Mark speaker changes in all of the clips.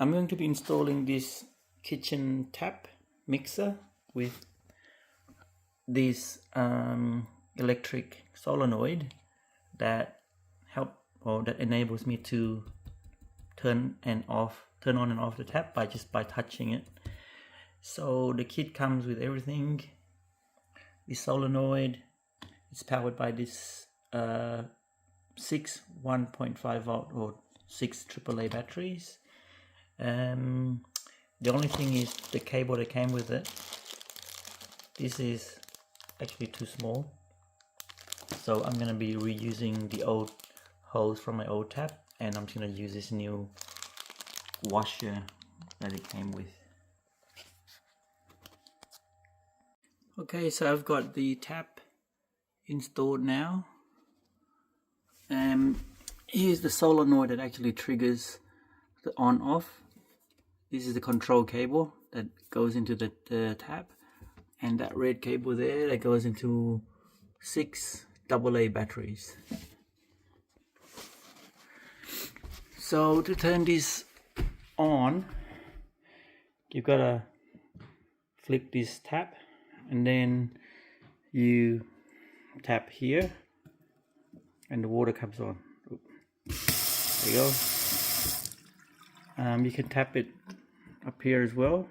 Speaker 1: I'm going to be installing this kitchen tap mixer with this electric solenoid that enables me to turn on and off the tap by touching it. So the kit comes with everything. The solenoid is powered by this 6 1.5 volt or 6 AAA batteries. The only thing is the cable that came with it. This is actually too small, so I'm gonna be reusing the old hose from my old tap, and I'm just gonna use this new washer that it came with. Okay, so I've got the tap installed now. Here's the solenoid that actually triggers the on-off. This is the control cable that goes into the tap, and that red cable there that goes into 6 AA batteries. So to turn this on, you've got to flip this tap, and then you tap here and the water comes on. There you go. You can tap it up here as well.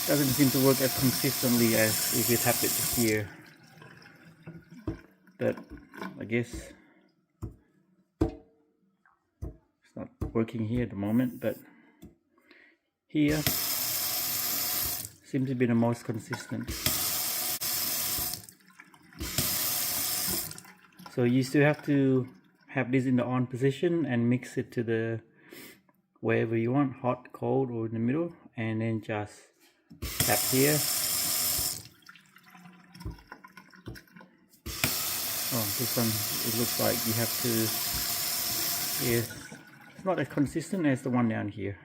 Speaker 1: Doesn't seem to work as consistently as if you tap it here, but I guess it's not working here at the moment, but here seems to be the most consistent. So you still have to have this in the on position and mix it to the wherever you want, hot, cold, or in the middle, and then just tap here. Oh, this one, it looks like you have to, it's not as consistent as the one down here.